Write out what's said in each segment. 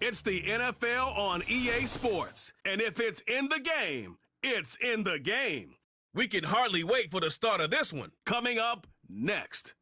It's the NFL on EA Sports, and if it's in the game, it's in the game. We can hardly wait for the start of this one. Coming up next.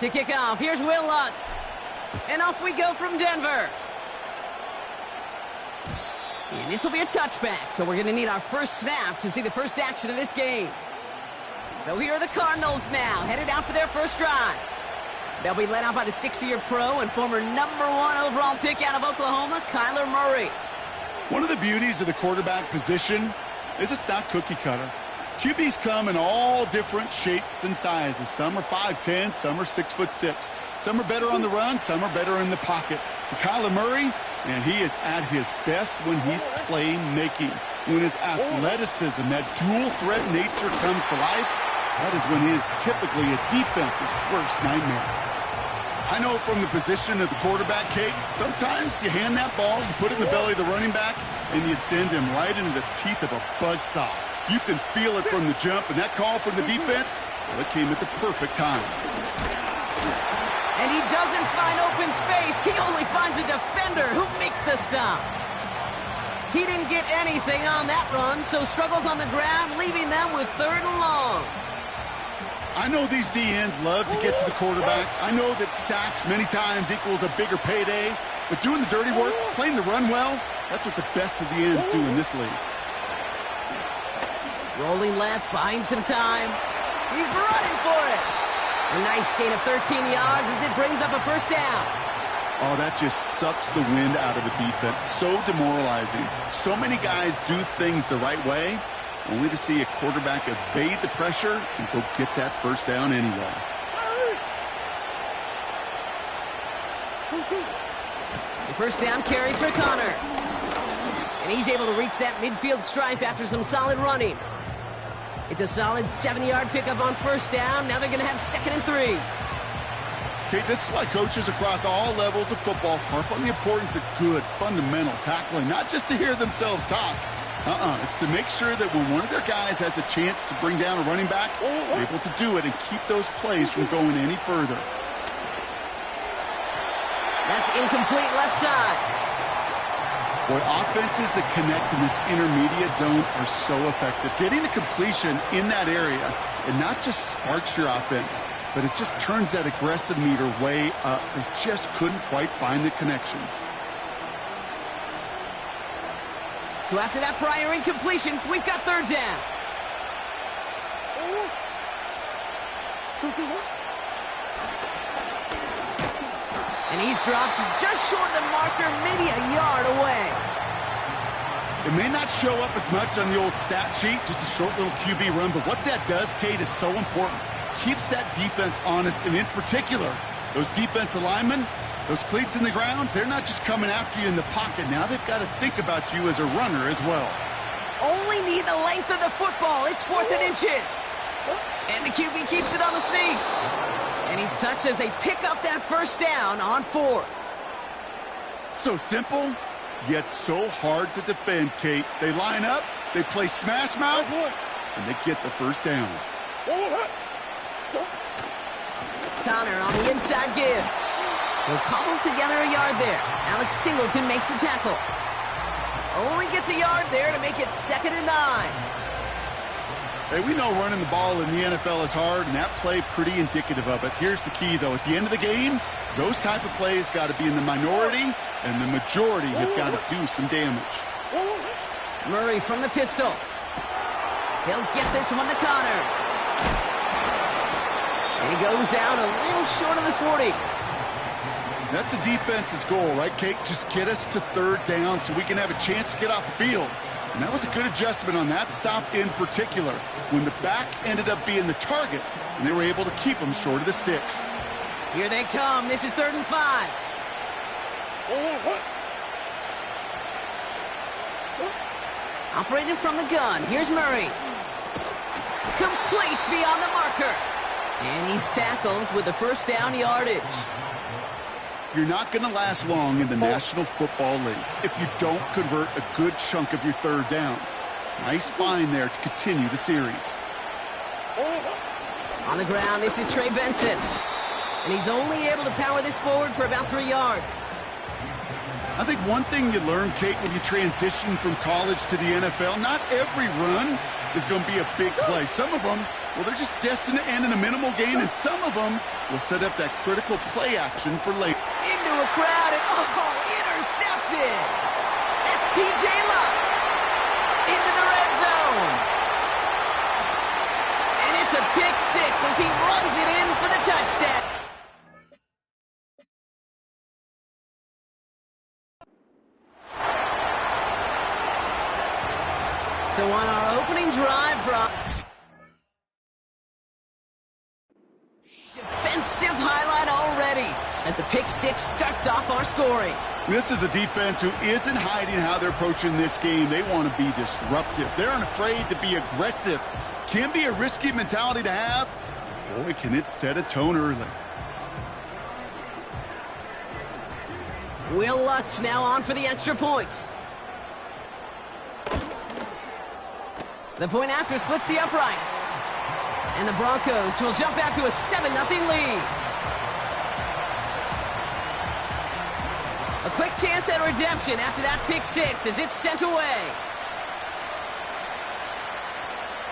To kick off, here's Will Lutz. And off we go from Denver. And this will be a touchback, so we're going to need our first snap to see the first action of this game. So here are the Cardinals now, headed out for their first drive. They'll be led out by the 60-year pro and former #1 overall pick out of Oklahoma, Kyler Murray. One of the beauties of the quarterback position is it's not cookie cutter. QBs come in all different shapes and sizes. Some are 5'10", some are 6'6". Some are better on the run, some are better in the pocket. For Kyler Murray, and he is at his best when he's playmaking. When his athleticism, that dual threat nature comes to life, that is when he is typically a defense's worst nightmare. I know from the position of the quarterback, Kate, sometimes you hand that ball, you put it in the belly of the running back, and you send him right into the teeth of a buzzsaw. You can feel it from the jump, and that call from the defense, well, it came at the perfect time. And he doesn't find open space. He only finds a defender who makes the stop. He didn't get anything on that run, so struggles on the ground, leaving them with 3rd and long. I know these DNs love to get to the quarterback. I know that sacks many times equals a bigger payday, but doing the dirty work, playing the run well, that's what the best of the ends do in this league. Rolling left, buying some time. He's running for it. A nice gain of 13 yards as it brings up a first down. Oh, that just sucks the wind out of a defense. So demoralizing. So many guys do things the right way, only to see a quarterback evade the pressure and go get that first down anyway. The first down carry for Connor. And he's able to reach that midfield stripe after some solid running. It's a solid 7-yard pickup on first down. Now they're going to have 2nd and 3. Okay, this is why coaches across all levels of football harp on the importance of good, fundamental tackling, not just to hear themselves talk. It's to make sure that when one of their guys has a chance to bring down a running back, they're able to do it and keep those plays from going any further. That's incomplete left side. Boy, offenses that connect in this intermediate zone are so effective. Getting a completion in that area, it not just sparks your offense, but it just turns that aggressive meter way up. They just couldn't quite find the connection. So after that prior incompletion, we've got third down. And he's dropped just short of the marker, maybe a yard away. It may not show up as much on the old stat sheet, just a short little QB run, but what that does, Kate, is so important. Keeps that defense honest, and in particular, those defensive linemen, those cleats in the ground, they're not just coming after you in the pocket. Now they've got to think about you as a runner as well. Only need the length of the football. It's 4th and inches. And the QB keeps it on the sneak. And he's touched as they pick up that first down on 4th. So simple, yet so hard to defend, Kate. They line up, they play smash mouth, and they get the first down. Connor on the inside give. He'll cobble together a yard there. Alex Singleton makes the tackle. Only gets a yard there to make it 2nd and 9. Hey, we know running the ball in the NFL is hard, and that play pretty indicative of it. Here's the key, though. At the end of the game, those type of plays got to be in the minority, and the majority have got to do some damage. Murray from the pistol. He'll get this one to Connor. And he goes out a little short of the 40. That's a defense's goal, right, Kate? Just get us to third down so we can have a chance to get off the field. And that was a good adjustment on that stop in particular, when the back ended up being the target, and they were able to keep them short of the sticks. Here they come. This is 3rd and 5. Operating from the gun. Here's Murray. Complete beyond the marker. And he's tackled with the first down yardage. You're not going to last long in the National Football League if you don't convert a good chunk of your third downs. Nice find there to continue the series. On the ground, this is Trey Benson. And he's only able to power this forward for about 3 yards. I think one thing you learn, Kate, when you transition from college to the NFL, not every run is going to be a big play. Some of them, well, they're just destined to end in a minimal gain, and some of them will set up that critical play action for later. Into a crowd, and intercepted! That's P.J. Luck into the red zone. And it's a pick 6 as he runs it in for the touchdown. So on our opening drive, defensive highlight already as the pick 6 starts off our scoring. This is a defense who isn't hiding how they're approaching this game. They want to be disruptive. They're unafraid to be aggressive. Can be a risky mentality to have. Boy, can it set a tone early. Will Lutz now on for the extra point. The point after splits the uprights. And the Broncos will jump out to a 7-0 lead. A quick chance at redemption after that pick 6 as it's sent away.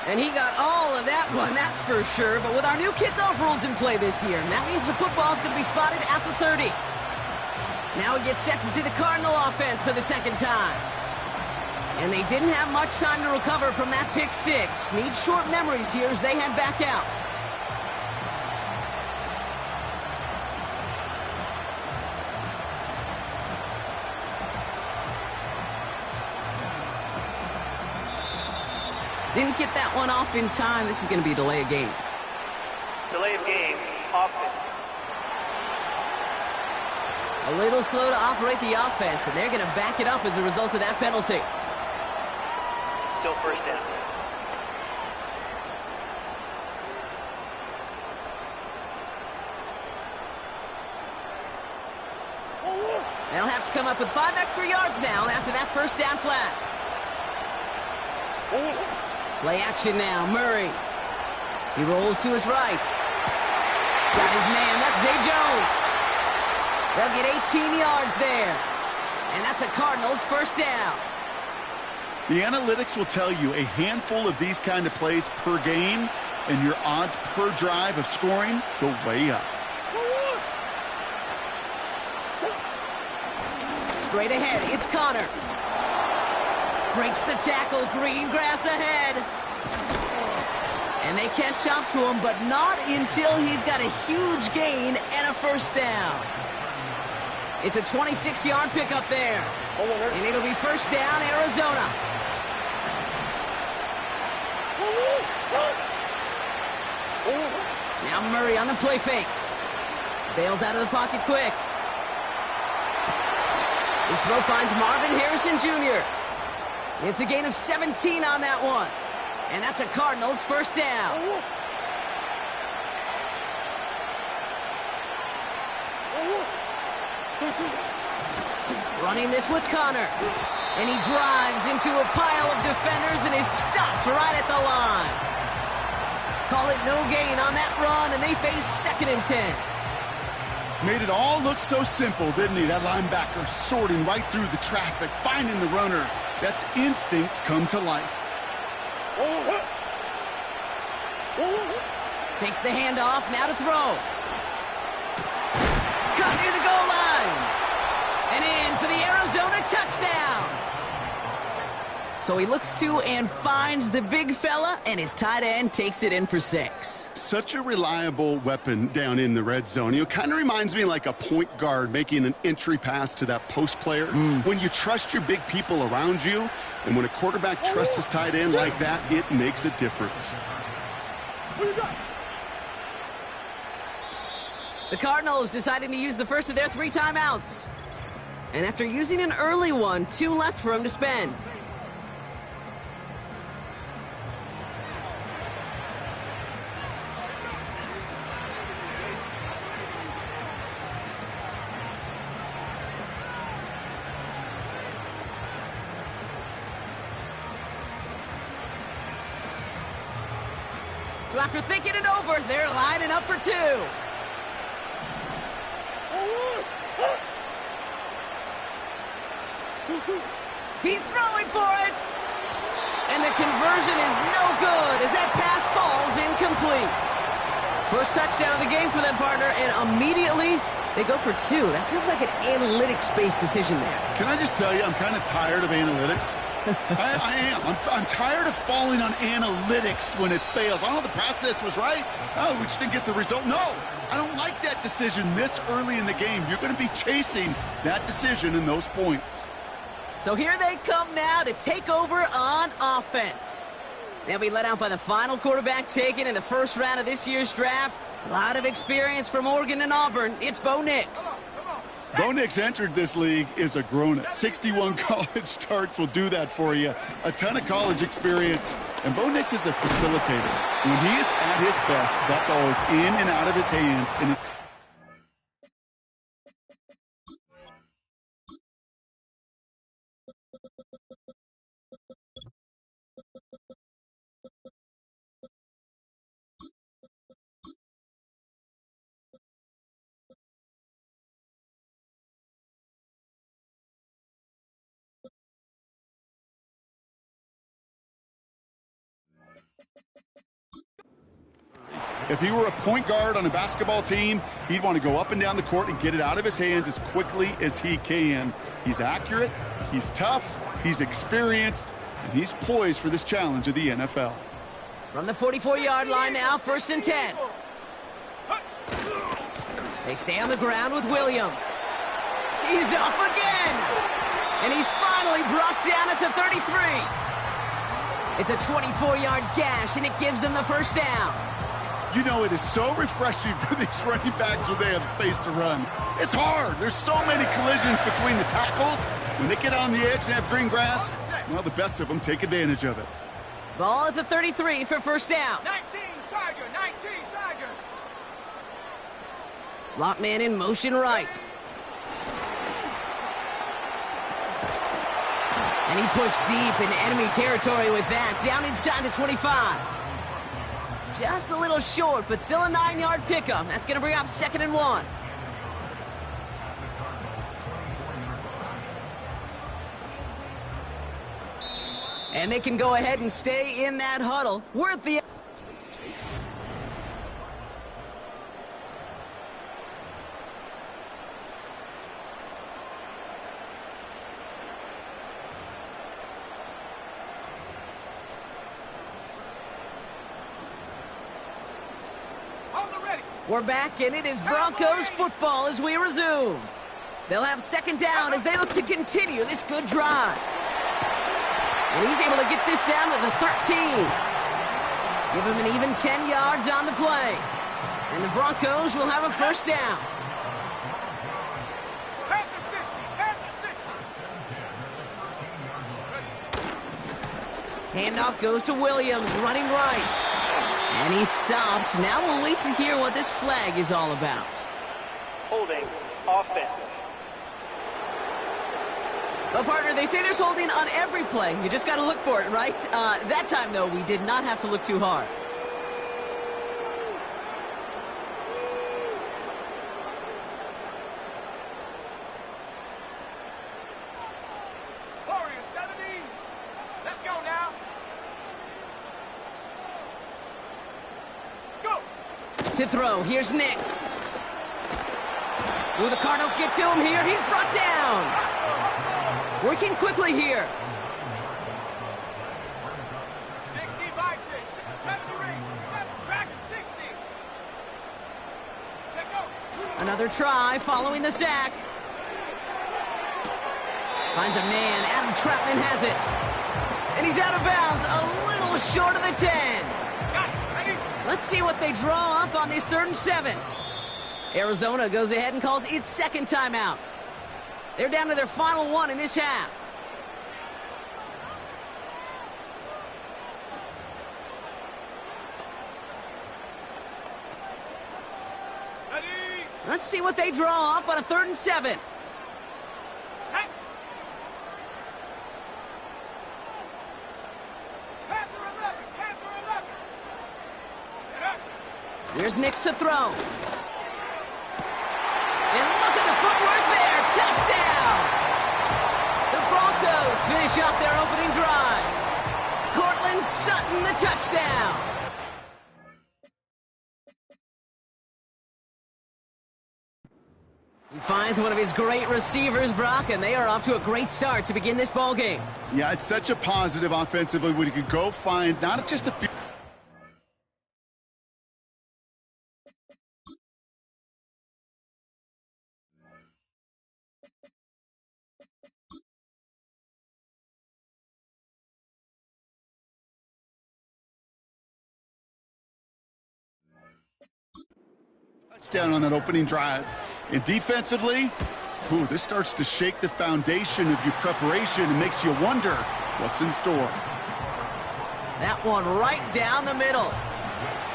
And he got all of that one, that's for sure. But with our new kickoff rules in play this year, that means the football's going to be spotted at the 30. Now we get set to see the Cardinal offense for the second time. And they didn't have much time to recover from that pick 6. Need short memories here as they head back out. Didn't get that one off in time. This is going to be a delay of game. Delay of game, offense. A little slow to operate the offense, and they're going to back it up as a result of that penalty. Still first down. They'll have to come up with 5 extra yards now after that first down flat. Play action now, Murray. He rolls to his right. Got his man, that's Zay Jones. They'll get 18 yards there. And that's a Cardinals first down. The analytics will tell you a handful of these kind of plays per game, and your odds per drive of scoring go way up. Straight ahead, it's Connor. Breaks the tackle, green grass ahead. And they can't jump to him, but not until he's got a huge gain and a first down. It's a 26-yard pickup there. And it'll be first down, Arizona. Now Murray on the play fake. Bails out of the pocket quick. His throw finds Marvin Harrison Jr. It's a gain of 17 on that one. And that's a Cardinals first down. Running this with Connor. And he drives into a pile of defenders and is stopped right at the line. Call it no gain on that run, and they face 2nd and 10. Made it all look so simple, didn't he? That linebacker sorting right through the traffic, finding the runner. That's instincts come to life. Takes the handoff, now to throw. Cut near the goal line. And in for the Arizona touchdown. So he looks to and finds the big fella, and his tight end takes it in for 6. Such a reliable weapon down in the red zone. You know, kind of reminds me like a point guard making an entry pass to that post player. When you trust your big people around you, and when a quarterback trusts his tight end like that, it makes a difference. The Cardinals deciding to use the first of their 3 timeouts. And after using an early one, 2 left for him to spend. So after thinking it over, they're lining up for 2. He's throwing for it! And the conversion is no good as that pass falls incomplete. First touchdown of the game for them, partner, and immediately they go for 2. That feels like an analytics-based decision there. Can I just tell you, I'm kind of tired of analytics. I am. I'm tired of falling on analytics when it fails. Oh, the process was right. Oh, we just didn't get the result. No, I don't like that decision this early in the game. You're going to be chasing that decision and those points. So here they come now to take over on offense. They'll be let out by the final quarterback taken in the first round of this year's draft. A lot of experience from Oregon and Auburn. It's Bo Nix. Bo Nix entered this league is a grown-up. 61 college starts will do that for you. A ton of college experience. And Bo Nix is a facilitator. When he is at his best, that ball is in and out of his hands. And if he were a point guard on a basketball team, he'd want to go up and down the court and get it out of his hands as quickly as he can. He's accurate, he's tough, he's experienced, and he's poised for this challenge of the NFL. From the 44-yard line now, 1st and 10. They stay on the ground with Williams. He's up again! And he's finally brought down at the 33. It's a 24-yard gash, and it gives them the first down. You know, it is so refreshing for these running backs when they have space to run. It's hard. There's so many collisions between the tackles. When they get on the edge and have green grass, well, the best of them take advantage of it. Ball at the 33 for first down. 19 Tiger, 19 Tiger. Slot man in motion right. And he pushed deep in enemy territory with that, down inside the 25. Just a little short, but still a 9-yard pickup. That's going to bring up 2nd and 1. And they can go ahead and stay in that huddle. Worth the... We're back, and it is Broncos football as we resume. They'll have second down as they look to continue this good drive. And he's able to get this down to the 13. Give him an even 10 yards on the play. And the Broncos will have a first down. Back to 60, back to 60. Handoff goes to Williams, running right. And he's stopped. Now we'll wait to hear what this flag is all about. Holding offense. Well, partner, they say there's holding on every play. You just got to look for it, right? That time, though, we did not have to look too hard. Warriors 70. Let's go now. Go. To throw, here's Nix. Ooh, the Cardinals get to him here. He's brought down. Working quickly here. 60 by 6. 70 range. 7. Dragon 60. Check go. Another try following the sack. Finds a man. Adam Trapman has it. And he's out of bounds. A little short of the 10. Got it. Ready? Let's see what they draw up on this 3rd and 7. Arizona goes ahead and calls its second timeout. They're down to their final one in this half. Ready? Let's see what they draw up on a 3rd and 7. Set. Panther 11. Panther 11. Get up. Here's Nix to throw. And look at the footwork there. Touchdown! The Broncos finish off their opening drive. Cortland Sutton, the touchdown. He finds one of his great receivers, Brock, and they are off to a great start to begin this ball game. Yeah, it's such a positive offensively when you could go find not just a few. Touchdown on that opening drive. And defensively, this starts to shake the foundation of your preparation and makes you wonder what's in store. That one right down the middle.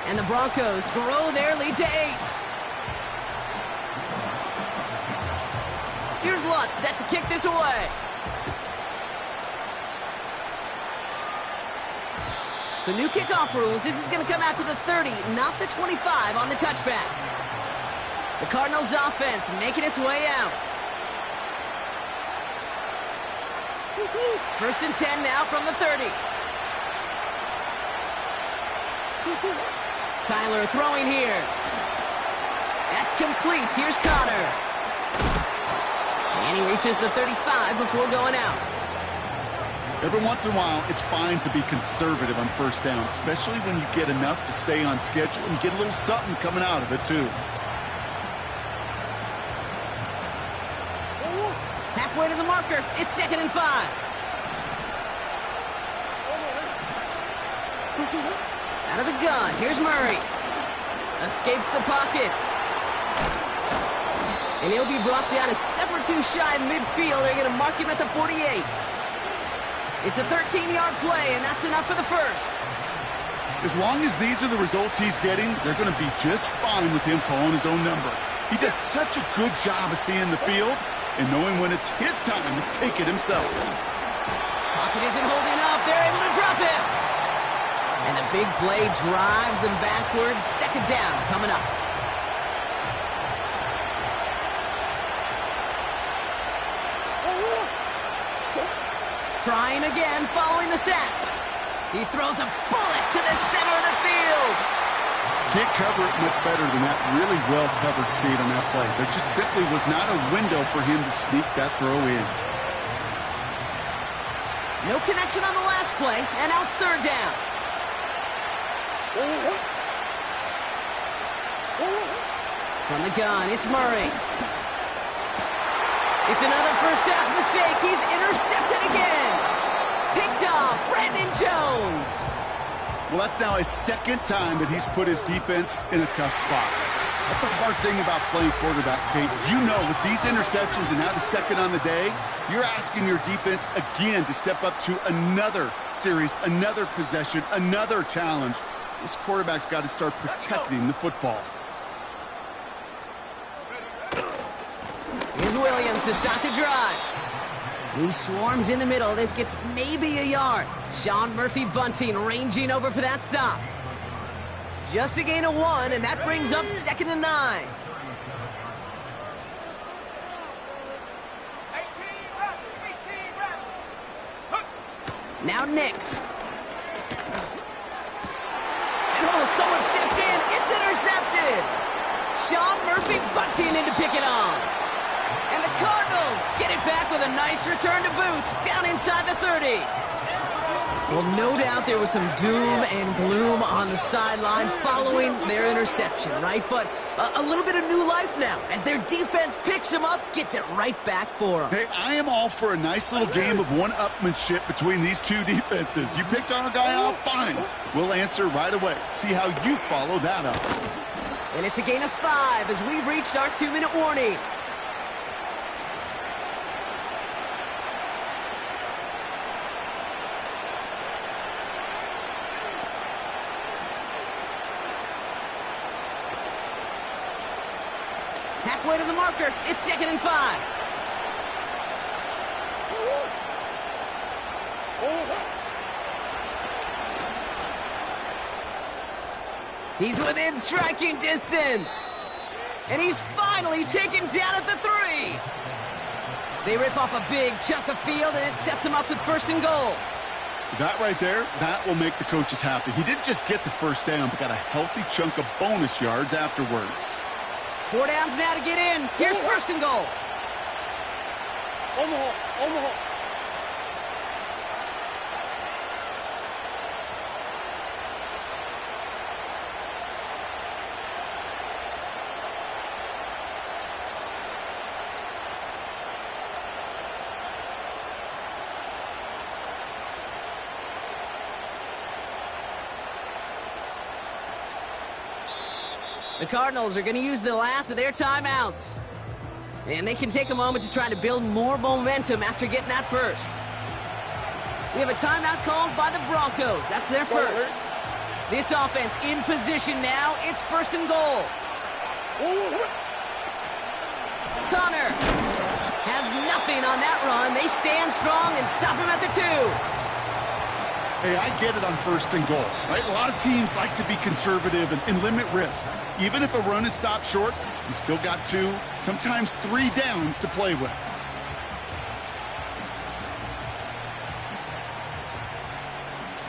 And the Broncos grow their lead to 8. Here's Lutz set to kick this away. So new kickoff rules. This is going to come out to the 30, not the 25 on the touchback. The Cardinals offense making its way out. 1st and 10 now from the 30. Kyler throwing here. That's complete. Here's Connor. And he reaches the 35 before going out. Every once in a while, it's fine to be conservative on 1st down, especially when you get enough to stay on schedule and get a little something coming out of it, too. Halfway to the marker. It's 2nd and 5. Out of the gun. Here's Murray. Escapes the pocket. And he'll be brought down a step or two shy of midfield. They're going to mark him at the 48. It's a 13-yard play, and that's enough for the first. As long as these are the results he's getting, they're going to be just fine with him calling his own number. He does such a good job of seeing the field and knowing when it's his time to take it himself. Pocket isn't holding up. They're able to drop him. And the big play drives them backwards. 2nd down coming up. Trying again following the sack. He throws a bullet to the center of the field. Can't cover it much better than that. Really well covered, Kate, on that play. There just simply was not a window for him to sneak that throw in. No connection on the last play, and now it's third down. From the gun, it's Murray. It's another first half mistake. He's intercepted again. Picked off Brandon Jones. Well, that's now his second time that he's put his defense in a tough spot. That's a hard thing about playing quarterback, Kate. You know, with these interceptions and now the second on the day, you're asking your defense again to step up to another series, another possession, another challenge. This quarterback's got to start protecting the football. Here's Williams to start the drive. He swarms in the middle. This gets maybe a yard. Sean Murphy-Bunting ranging over for that stop. Just a gain of 1, and that brings up 2nd and 9. 18 Now Nix. And someone stepped in. It's intercepted. Sean Murphy-Bunting in to pick it on. And the Cardinals get it back with a nice return to boot down inside the 30. Well, no doubt there was some doom and gloom on the sideline following their interception, right? But a little bit of new life now as their defense picks them up, gets it right back for them. Hey, I am all for a nice little game of one-upmanship between these two defenses. You picked our guy off, fine. We'll answer right away. See how you follow that up. And it's a gain of 5 as we've reached our 2-minute warning. Halfway to the marker, it's 2nd and 5. He's within striking distance. And he's finally taken down at the 3. They rip off a big chunk of field, and it sets him up with 1st and goal. That right there, that will make the coaches happy. He didn't just get the first down, but got a healthy chunk of bonus yards afterwards. 4 downs now to get in. Here's 1st and goal. Omaha. The Cardinals are going to use the last of their timeouts. And they can take a moment to try to build more momentum after getting that first. We have a timeout called by the Broncos. That's their first. This offense in position now. It's 1st and goal. Connor has nothing on that run. They stand strong and stop him at the 2. Hey, I get it on 1st and goal, right? A lot of teams like to be conservative and limit risk. Even if a run is stopped short, you still got 2, sometimes 3 downs to play with.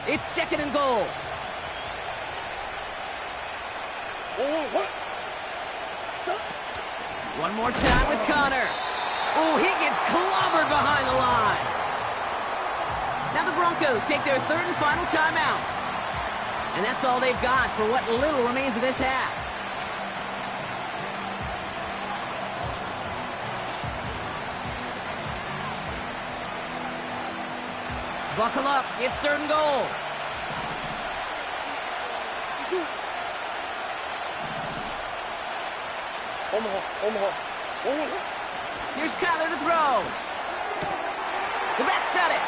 It's 2nd and goal. One more time with Connor. Oh, he gets clobbered behind the line. Now the Broncos take their 3rd and final timeout. And that's all they've got for what little remains of this half. Buckle up. It's 3rd and goal. Omaha. Here's Kyler to throw. The back's got it.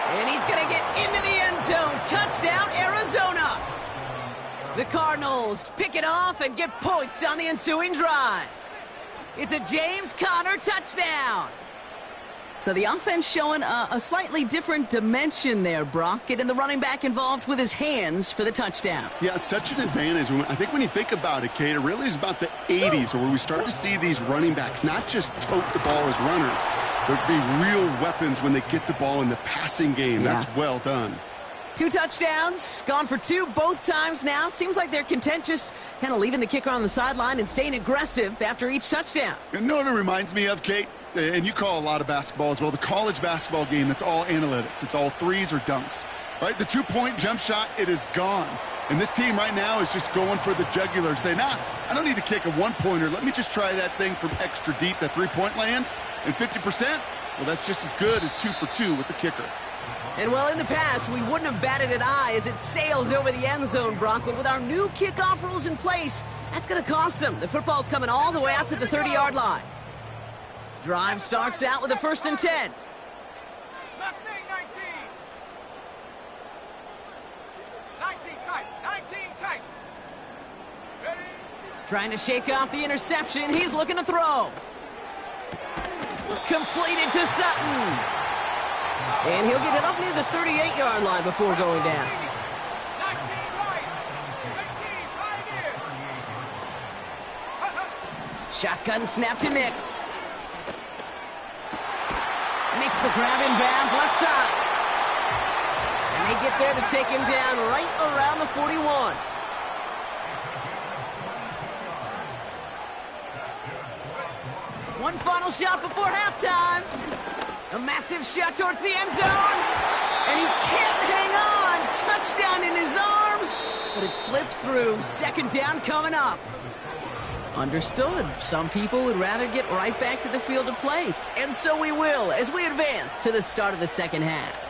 And he's going to get into the end zone. Touchdown, Arizona. The Cardinals pick it off and get points on the ensuing drive. It's a James Conner touchdown. So the offense showing a slightly different dimension there, Brock. Getting the running back involved with his hands for the touchdown. Yeah, such an advantage. I think when you think about it, Kate, it really is about the 80s where we start to see these running backs not just tote the ball as runners, There'd be real weapons when they get the ball in the passing game. Yeah. That's well done. 2 touchdowns, gone for 2 both times now. Seems like they're content just kind of leaving the kicker on the sideline and staying aggressive after each touchdown. You know what it reminds me of, Kate? And you call a lot of basketball as well. The college basketball game, it's all analytics. It's all threes or dunks. Right? The 2-point jump shot, it is gone. And this team right now is just going for the jugular. Say, nah, I don't need to kick a 1-pointer. Let me just try that thing from extra deep, that 3-point land. And 50%, well, that's just as good as 2 for 2 with the kicker. And well, in the past, we wouldn't have batted an eye as it sailed over the end zone, Brock. But with our new kickoff rules in place, that's going to cost them. The football's coming all the way out to the 30-yard line. Drive starts out with a 1st and 10. Mustang 19. 19 tight. 19 tight. Ready? Trying to shake off the interception. He's looking to throw. Completed to Sutton. And he'll get it up near the 38-yard line before going down. 19 right. 18 right here. Shotgun snap to Nix. Makes the grab in bounds left side. And they get there to take him down right around the 41. One final shot before halftime. A massive shot towards the end zone. And he can't hang on. Touchdown in his arms. But it slips through. 2nd down coming up. Understood. Some people would rather get right back to the field of play. And so we will as we advance to the start of the 2nd half.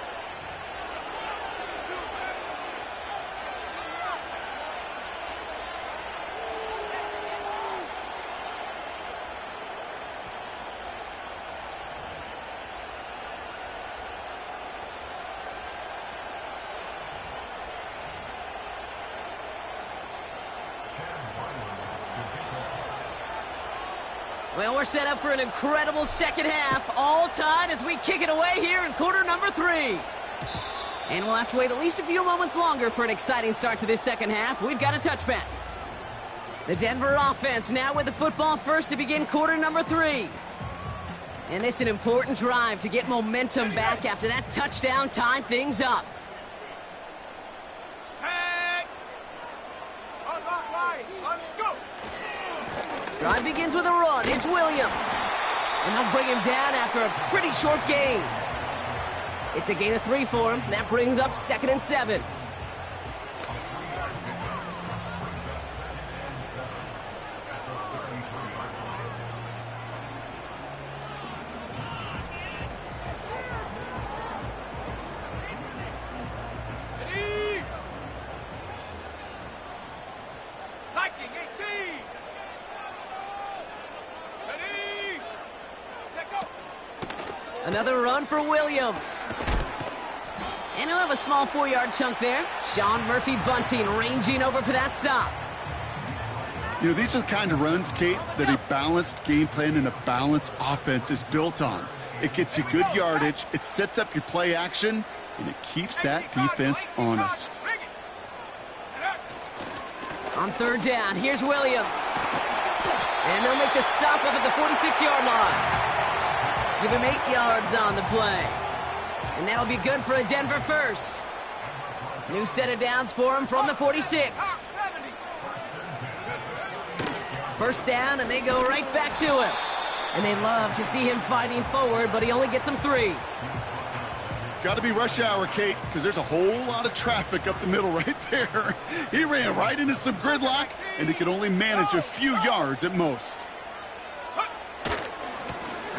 Well, we're set up for an incredible 2nd half, all tied as we kick it away here in quarter number 3. And we'll have to wait at least a few moments longer for an exciting start to this 2nd half. We've got a touchback. The Denver offense now with the football first to begin quarter number 3. And this is an important drive to get momentum back after that touchdown tied things up. Set. Unlock line. Go. Drive begins with a run. It's Williams. And they'll bring him down after a pretty short gain. It's a gain of 3 for him. That brings up 2nd and 7. Ready. Viking 18. Ready. Set go. Another run for Williams. And he'll have a small 4-yard chunk there. Sean Murphy-Bunting ranging over for that stop. You know, these are the kind of runs, Kate, that a balanced game plan and a balanced offense is built on. It gets you good yardage, it sets up your play action, and it keeps that defense honest. On 3rd down, here's Williams. And they'll make the stop up at the 46-yard line. Give him 8 yards on the play. And that'll be good for a Denver first. New set of downs for him from the 46. 1st down, and they go right back to him. And they love to see him fighting forward, but he only gets them 3. Got to be rush hour, Kate, because there's a whole lot of traffic up the middle right there. He ran right into some gridlock, and he could only manage a few yards at most.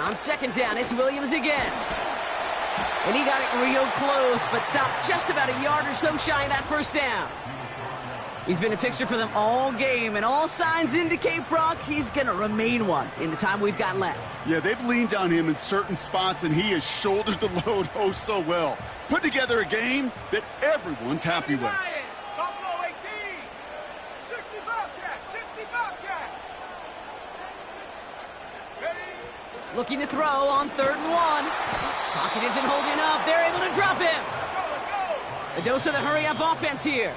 On 2nd down, it's Williams again. And he got it real close, but stopped just about a yard or so shy of that 1st down. He's been a fixture for them all game, and all signs indicate, Brock, he's going to remain one in the time we've got left. Yeah, they've leaned on him in certain spots, and he has shouldered the load oh so well. Put together a game that everyone's happy with. Buffalo 18. 60 Bobcat. 60 Bobcat. Ready. Looking to throw on 3rd and 1. Pocket isn't holding up. They're able to drop him. A dose of the hurry-up offense here.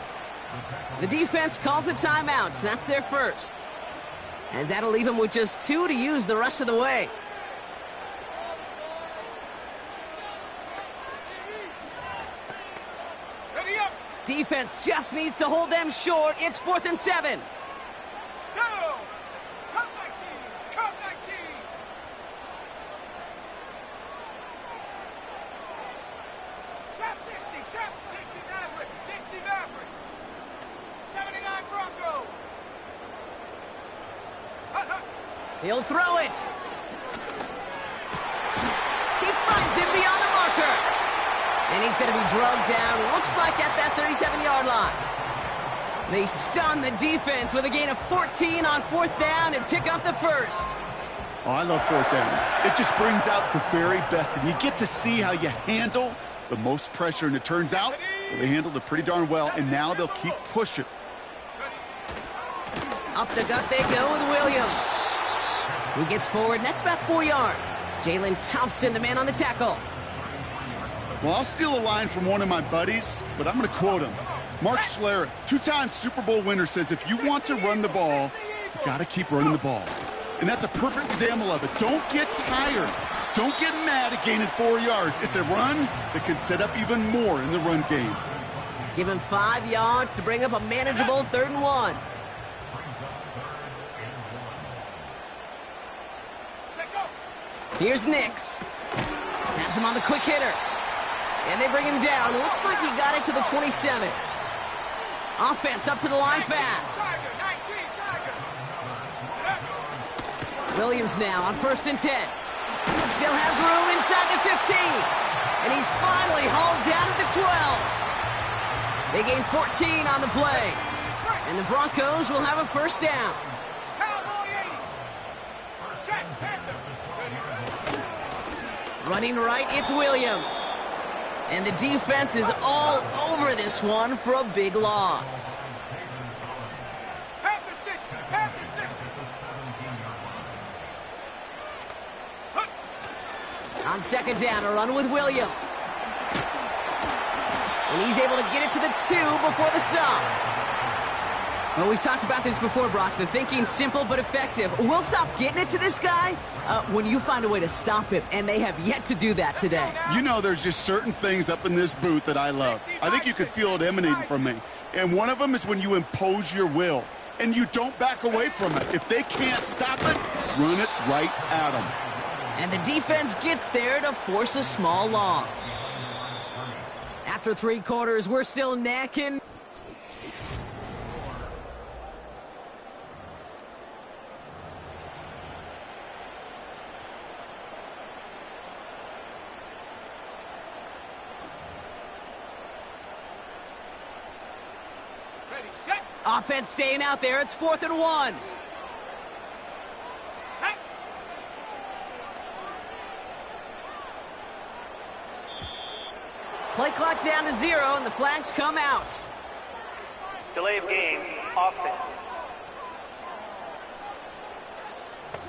The defense calls a timeout, so that's their first. As that'll leave them with just 2 to use the rest of the way. Defense just needs to hold them short. It's 4th and 7. Go! Cut 19! Cut 19! Trap 60! Trap 60 Maverick! 60 Maverick! 79 Bronco! He'll throw it. He finds him beyond the marker. And he's going to be drugged down, looks like at that 37-yard line. They stun the defense with a gain of 14 on 4th down and pick up the first. Oh, I love 4th downs. It just brings out the very best, and you get to see how you handle the most pressure, and it turns out they handled it pretty darn well, and now they'll keep pushing. Up the gut they go with Williams. He gets forward, and that's about 4 yards. Jalen Thompson, the man on the tackle. Well, I'll steal a line from one of my buddies, but I'm going to quote him. Mark Schlereth, 2-time Super Bowl winner, says if you want to run the ball, you got to keep running the ball. And that's a perfect example of it. Don't get tired. Don't get mad at gaining 4 yards. It's a run that can set up even more in the run game. Give him 5 yards to bring up a manageable 3rd and 1. Here's Nix. Has him on the quick hitter. And they bring him down. Looks like he got it to the 27. Offense up to the line fast. Williams now on 1st and 10. Still has room inside the 15. And he's finally hauled down at the 12. They gain 14 on the play. And the Broncos will have a 1st down. Running right, it's Williams. And the defense is all over this one for a big loss. Half the 60, half the 60. On 2nd down, a run with Williams. And he's able to get it to the 2 before the stop. Well, we've talked about this before, Brock. The thinking's simple but effective. We'll stop getting it to this guy when you find a way to stop him, and they have yet to do that today. You know, there's just certain things up in this booth that I love. I think you could feel it emanating from me. And one of them is when you impose your will, and you don't back away from it. If they can't stop it, run it right at them. And the defense gets there to force a small loss. After 3 quarters, we're still necking. Offense staying out there. It's 4th and 1. Play clock down to 0, and the flags come out. Delay of game, offense.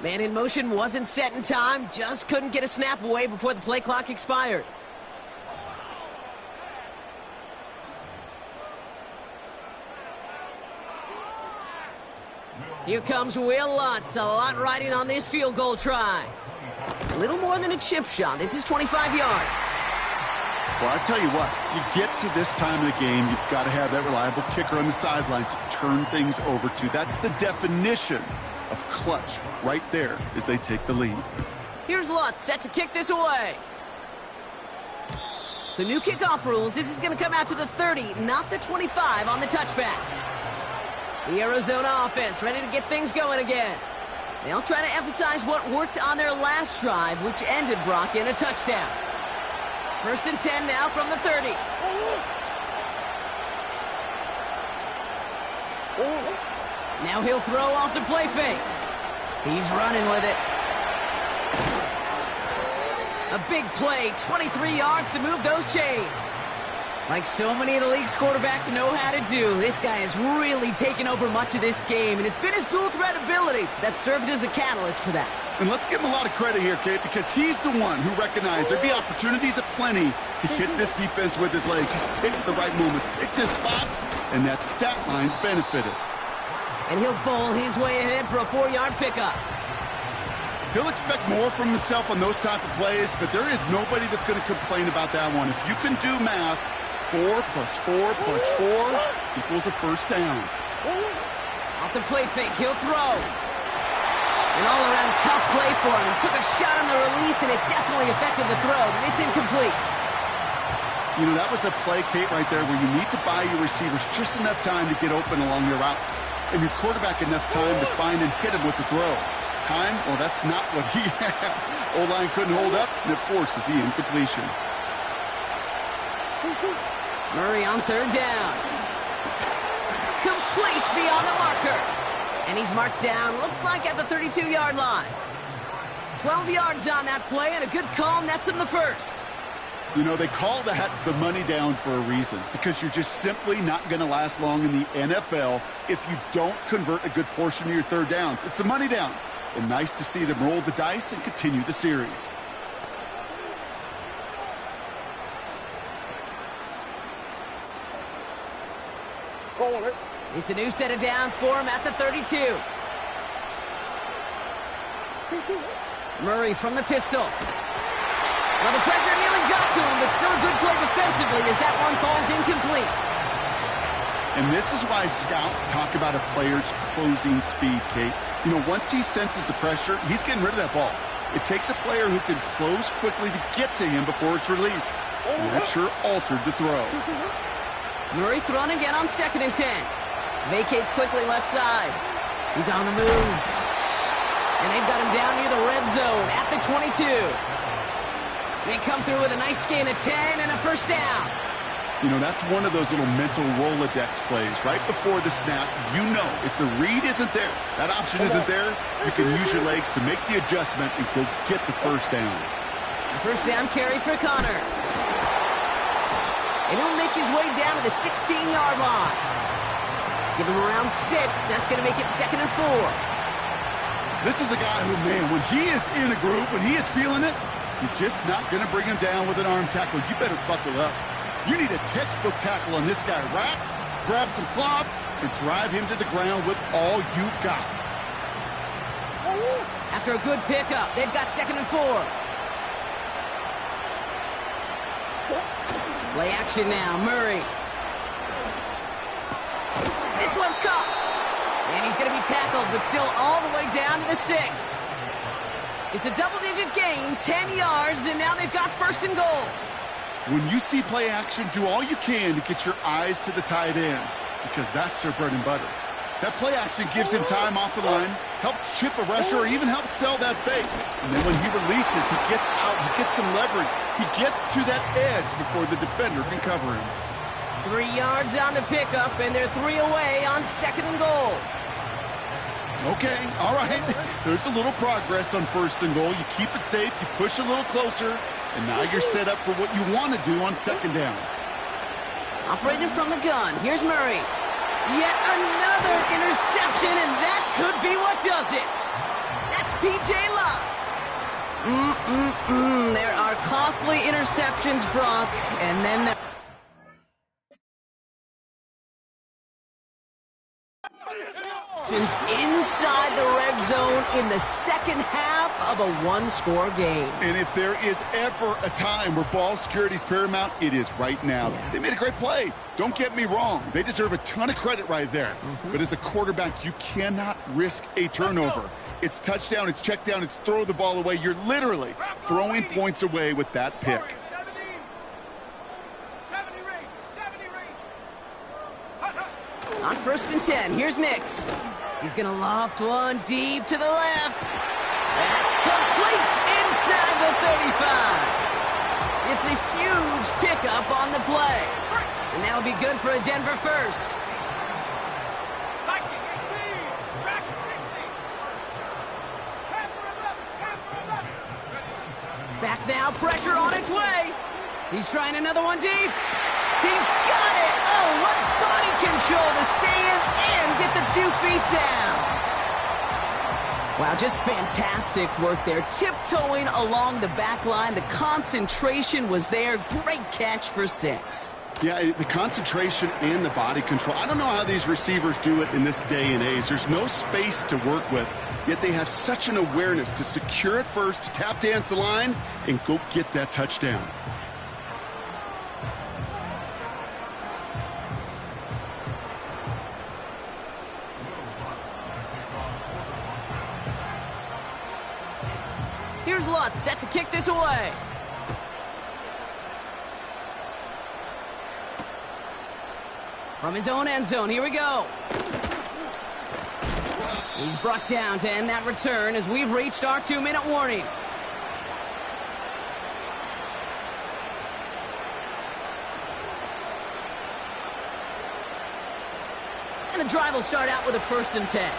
Man in motion wasn't set in time. Just couldn't get a snap away before the play clock expired. Here comes Will Lutz. A lot riding on this field goal try. A little more than a chip shot. This is 25 yards. Well, I tell you what, you get to this time of the game, you've got to have that reliable kicker on the sideline to turn things over to. That's the definition of clutch right there as they take the lead. Here's Lutz set to kick this away. So new kickoff rules. This is going to come out to the 30, not the 25 on the touchback. The Arizona offense ready to get things going again. They'll try to emphasize what worked on their last drive, which ended, Brock, in a touchdown. 1st and 10 now from the 30. Now he'll throw off the play fake. He's running with it. A big play, 23 yards to move those chains. Like so many of the league's quarterbacks know how to do, this guy has really taken over much of this game, and it's been his dual threat ability that served as the catalyst for that. And let's give him a lot of credit here, Kate, because he's the one who recognized there'd be opportunities aplenty to hit this defense with his legs. He's picked the right moments, picked his spots, and that stat line's benefited. And he'll bowl his way ahead for a 4-yard pickup. He'll expect more from himself on those type of plays, but there is nobody that's going to complain about that one. If you can do math, 4 plus 4 plus 4 equals a first down. Off the play fake, he'll throw. An all-around tough play for him. He took a shot on the release, and it definitely affected the throw, but it's incomplete. You know, that was a play, Kate, right there, where you need to buy your receivers just enough time to get open along their routes, and your quarterback enough time to find and hit him with the throw. Time? Well, that's not what he had. O-line couldn't hold up, and it forces the incompletion. Murray on third down. Complete beyond the marker. And he's marked down, looks like at the 32-yard line. 12 yards on that play, and a good call nets him the first. You know, they call that the money down for a reason, because you're just simply not going to last long in the NFL if you don't convert a good portion of your third downs. It's the money down. And nice to see them roll the dice and continue the series. It's a new set of downs for him at the 32. Murray from the pistol. Well, the pressure nearly got to him, but still a good play defensively as that one falls incomplete. And this is why scouts talk about a player's closing speed, Kate. You know, once he senses the pressure, he's getting rid of that ball. It takes a player who can close quickly to get to him before it's released. And that sure altered the throw. Murray thrown again on 2nd and 10. Vacates quickly left side. He's on the move. And they've got him down near the red zone at the 22. They come through with a nice gain of 10 and a first down. You know, that's one of those little mental Rolodex plays. Right before the snap, you know if the read isn't there, that option isn't there, you can use your legs to make the adjustment and go get the first down. First down carry for Connor. And he'll make his way down to the 16-yard line. Give him around 6. That's going to make it 2nd and 4. This is a guy who, man, when he is in a group, when he is feeling it, you're just not going to bring him down with an arm tackle. You better buckle up. You need a textbook tackle on this guy. Wrap, grab some cloth, and drive him to the ground with all you got. After a good pickup, they've got 2nd and 4. Play action now, Murray. This one's caught. And he's going to be tackled, but still all the way down to the 6. It's a double-digit gain, 10 yards, and now they've got 1st and goal. When you see play action, do all you can to get your eyes to the tight end, because that's their bread and butter. That play action gives him time off the line, helps chip a rusher, or even helps sell that fake. And then when he releases, he gets out, he gets some leverage. He gets to that edge before the defender can cover him. 3 yards on the pickup, and they're 3 away on 2nd and goal. Okay, all right. There's a little progress on 1st and goal. You keep it safe, you push a little closer, and now you're set up for what you want to do on 2nd down. Operating from the gun, here's Murray. Yet another interception, and that could be what does it. That's P.J. Locke. There are costly interceptions, Brock, and then there... inside the red zone in the 2nd half of a one-score game. And if there is ever a time where ball security is paramount, it is right now. Yeah. They made a great play. Don't get me wrong. They deserve a ton of credit right there. But as a quarterback, you cannot risk a turnover. It's touchdown, it's check down, it's throw the ball away. You're literally throwing points away with that pick. 70 range. On 1st and 10, here's Nix. He's going to loft one deep to the left. That's complete inside the 35. It's a huge pickup on the play. And that'll be good for a Denver first. Back now, pressure on its way. He's trying another one deep. He's got it! Oh, what body control to stay in and get the 2 feet down. Wow, just fantastic work there. Tiptoeing along the back line. The concentration was there. Great catch for 6. Yeah, the concentration and the body control. I don't know how these receivers do it in this day and age. There's no space to work with, yet they have such an awareness to secure it first, to tap dance the line, and go get that touchdown. here's Lutz, set to kick this away. From his own end zone, here we go. He's brought down to end that return as we've reached our 2-minute warning. And the drive will start out with a 1st and 10.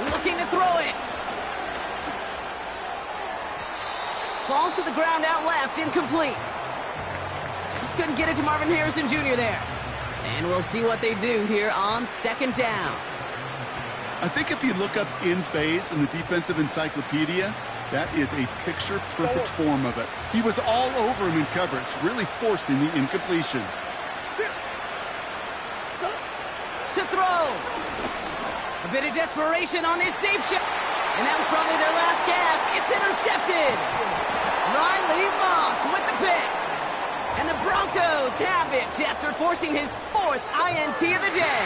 Looking to throw it. Falls to the ground out left, incomplete. Just couldn't get it to Marvin Harrison Jr. there. And we'll see what they do here on 2nd down. I think if you look up in phase in the defensive encyclopedia, that is a picture-perfect form of it. He was all over him in coverage, really forcing the incompletion. To throw. A bit of desperation on this deep shot. And that was probably their last gasp. It's intercepted. Riley Moss with the pick. And the Broncos have it after forcing his 4th INT of the day.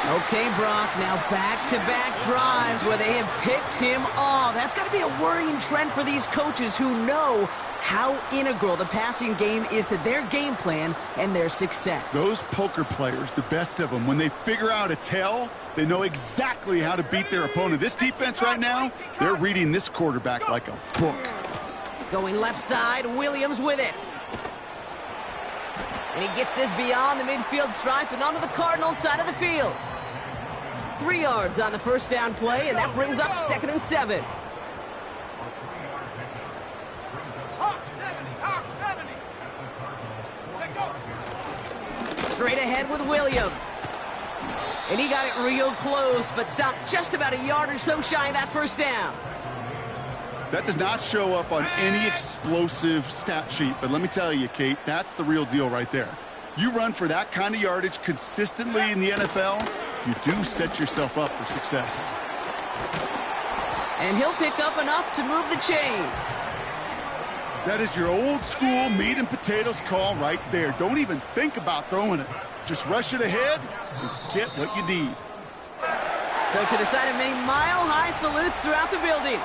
Okay, Brock, now back-to-back drives where they have picked him off. That's got to be a worrying trend for these coaches who know how integral the passing game is to their game plan and their success. Those poker players, the best of them, when they figure out a tell, they know exactly how to beat their opponent. This defense right now, they're reading this quarterback like a book. Going left side, Williams with it. And he gets this beyond the midfield stripe and onto the Cardinals side of the field. 3 yards on the 1st down play, and that brings up 2nd and 7. Hawk 70. Take go. Straight ahead with Williams. And he got it real close, but stopped just about a yard or so shy of that 1st down. That does not show up on any explosive stat sheet, but let me tell you, Kate, that's the real deal right there. You run for that kind of yardage consistently in the NFL, you do set yourself up for success. And he'll pick up enough to move the chains. That is your old school meat and potatoes call right there. Don't even think about throwing it. Just rush it ahead and get what you need. So to the side of Maine, mile-high salutes throughout the building.